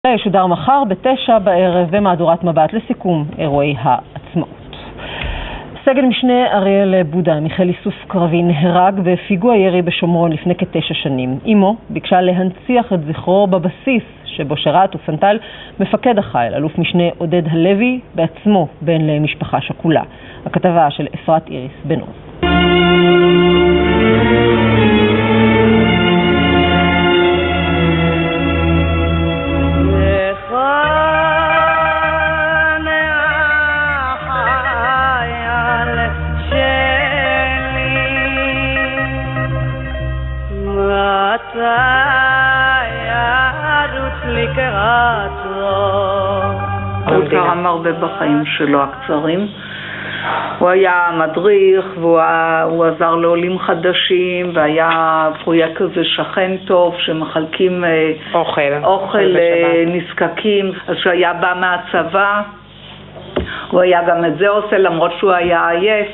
ישודר מחר ב-9 בערב במהדורת מבט לסיכום אירועי העצמאות. סגן משנה אריאל בודה, מחיל איסוף קרבי, נהרג בפיגוע ירי בשומרון לפני כ9 שנים. אמו ביקשה להנציח את זכרו בבסיס שבו שירת ופנטל מפקד החיל, אלוף משנה עודד הלוי, בעצמו בן למשפחה שכולה. הכתבה של אפרת איריס בן עוז. הוא תרם הרבה בחיים שלו הקצרים. הוא היה מדריך והוא עזר לעולים חדשים, והיה פרויקט כזה שכן טוב שמחלקים אוכל לנזקקים. אז שהוא היה בא מהצבא, הוא היה גם את זה עושה למרות שהוא היה עייף.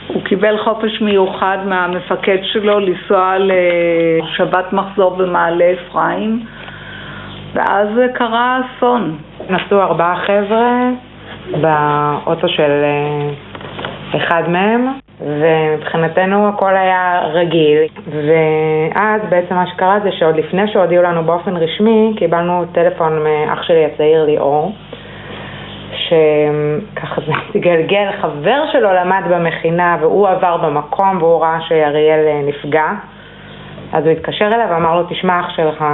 הוא קיבל חופש מיוחד מהמפקד שלו לנסוע לשבת מחזור במעלה אפרים, ואז קרה אסון. נסעו 4 חבר'ה באוטו של אחד מהם, ומבחינתנו הכל היה רגיל. ואז בעצם מה שקרה זה שעוד לפני שהודיעו לנו באופן רשמי, קיבלנו טלפון מאח שלי הצעיר ליאור, שככה זה גלגל, חבר שלו למד במכינה והוא עבר במקום והוא ראה שאריאל נפגע. אז הוא התקשר אליו ואמר לו, תשמע, אח שלך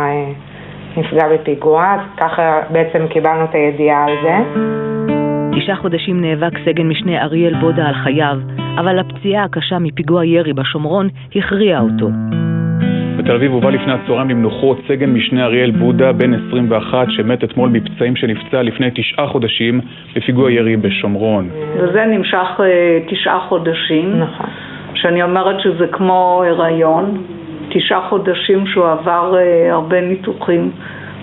נפגע בפיגוע. אז ככה בעצם קיבלנו את הידיעה על זה. 9 חודשים נאבק סגן משנה אריאל בודה על חייו, אבל הפציעה הקשה מפיגוע ירי בשומרון הכריעה אותו. בתל אביב הובא לפני הצהריים למנוחות סגן משנה אריאל בודה, בן 21, שמת אתמול מפצעים שנפצע לפני 9 חודשים בפיגוע ירי בשומרון. וזה נמשך 9 חודשים. נכון. שאני אומרת שזה כמו הריון. 9 חודשים שהוא עבר הרבה ניתוחים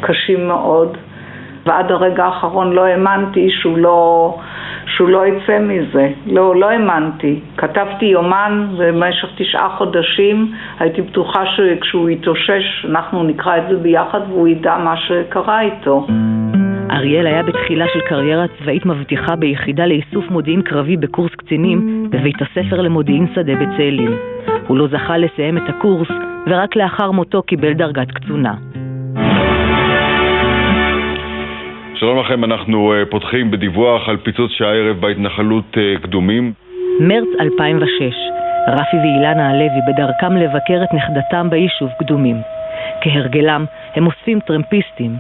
קשים מאוד. ועד הרגע האחרון לא האמנתי שהוא לא יצא מזה. לא האמנתי. כתבתי יומן במשך 9 חודשים. הייתי בטוחה שכשהוא יתאושש אנחנו נקרא את זה ביחד והוא ידע מה שקרה איתו. אריאל היה בתחילה של קריירה צבאית מבטיחה ביחידה לאיסוף מודיעין קרבי בקורס קצינים בבית הספר למודיעין שדה בצאלים. הוא לא זכה לסיים את הקורס ורק לאחר מותו קיבל דרגת קצונה. שלום לכם, אנחנו פותחים בדיווח על פיצוץ שהערב בהתנחלות קדומים. מרץ 2006, רפי ואילנה הלוי בדרכם לבקר את נכדתם ביישוב קדומים. כהרגלם הם אוספים טרמפיסטים.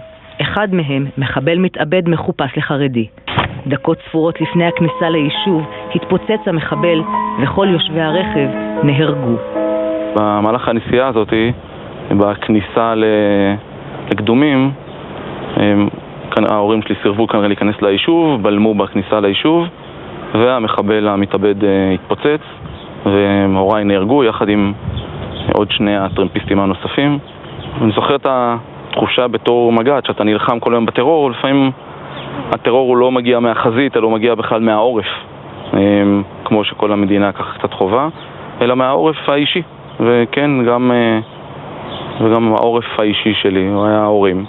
אחד מהם מחבל מתאבד מחופש לחרדי. דקות ספורות לפני הכניסה ליישוב התפוצץ המחבל וכל יושבי הרכב נהרגו. במהלך הנסיעה הזאת, בכניסה לקדומים, ההורים שלי סירבו כנראה להיכנס ליישוב, בלמו בכניסה ליישוב, והמחבל המתאבד התפוצץ, והוריי נהרגו יחד עם עוד 2 הטרמפיסטים הנוספים. אני זוכר את התחושה בתור מג"ד, שאתה נלחם כל היום בטרור, לפעמים הטרור הוא לא מגיע מהחזית, אלא הוא מגיע בכלל מהעורף, כמו שכל המדינה ככה קצת חובה, אלא מהעורף האישי, וכן, וגם העורף האישי שלי, הוא היה ההורים.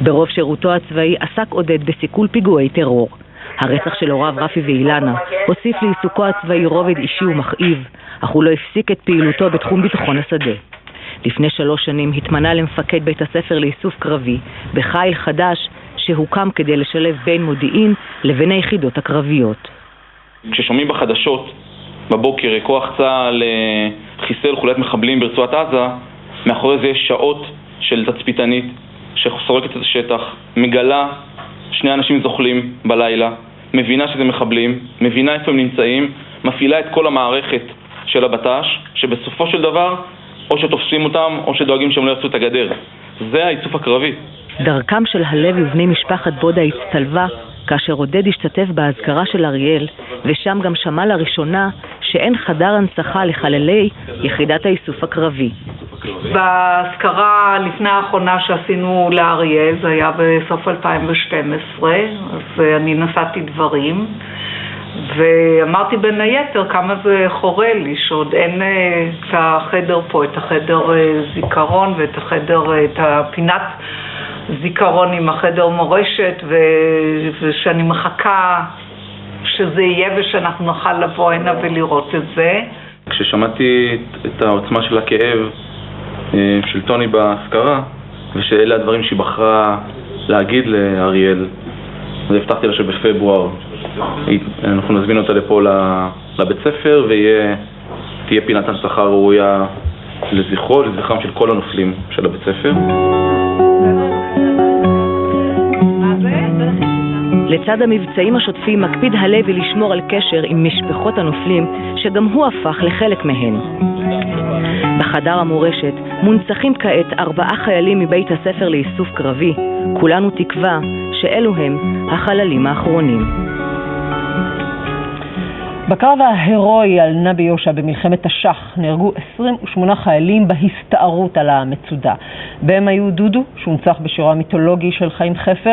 ברוב שירותו הצבאי עסק עודד בסיכול פיגועי טרור. הרצח של הוריו רפי ואילנה הוסיף לעיסוקו הצבאי רובד אישי ומכאיב, אך הוא לא הפסיק את פעילותו בתחום ביטחון השדה. לפני 3 שנים התמנה למפקד בית הספר לאיסוף קרבי בחיל חדש שהוקם כדי לשלב בין מודיעין לבין היחידות הקרביות. כששומעים בחדשות בבוקר כוח צה"ל חיסל חוליית מחבלים ברצועת עזה, מאחורי זה יש שעות של תצפיתנית שסורקת את השטח, מגלה 2 אנשים זוכלים בלילה, מבינה שזה מחבלים, מבינה איפה הם נמצאים, מפעילה את כל המערכת של הבט"ש, שבסופו של דבר או שתופסים אותם או שדואגים שהם לא יעשו את הגדר. זה האיסוף הקרבי. דרכם של הלוי ובני משפחת בודה הצטלבה כאשר עודד השתתף בהזכרה של אריאל, ושם גם שמע לראשונה שאין חדר הנצחה לחללי יחידת האיסוף הקרבי. בהזכרה לפני האחרונה שעשינו לאריאל, זה היה בסוף 2012, אז אני נשאתי דברים, ואמרתי בין היתר כמה זה חורה לי שעוד אין את החדר פה, את החדר זיכרון ואת החדר, את הפינת זיכרון עם החדר מורשת, ושאני מחכה שזה יהיה ושאנחנו נוכל לבוא הנה ולראות את זה. כששמעתי את העוצמה של הכאב של טוני בהזכרה, ושאלה הדברים שהיא בחרה להגיד לאריאל, אז הבטחתי לה שבפברואר אנחנו נזמין אותה לפה לבית ספר, ותהיה פינת הנצחה ראויה לזכרם של כל הנופלים של הבית ספר. לצד המבצעים השוטפים מקפיד הלוי לשמור על קשר עם משפחות הנופלים, שגם הוא הפך לחלק מהן. בחדר המורשת מונצחים כעת 4 חיילים מבית הספר לאיסוף קרבי. כולנו תקווה שאלו הם החללים האחרונים. בקרב ההירואי על נבי יושע במלחמת תש"ח נהרגו 28 חיילים בהסתערות על המצודה. בהם היו דודו, שהונצח בשירו המיתולוגי של חיים חפר,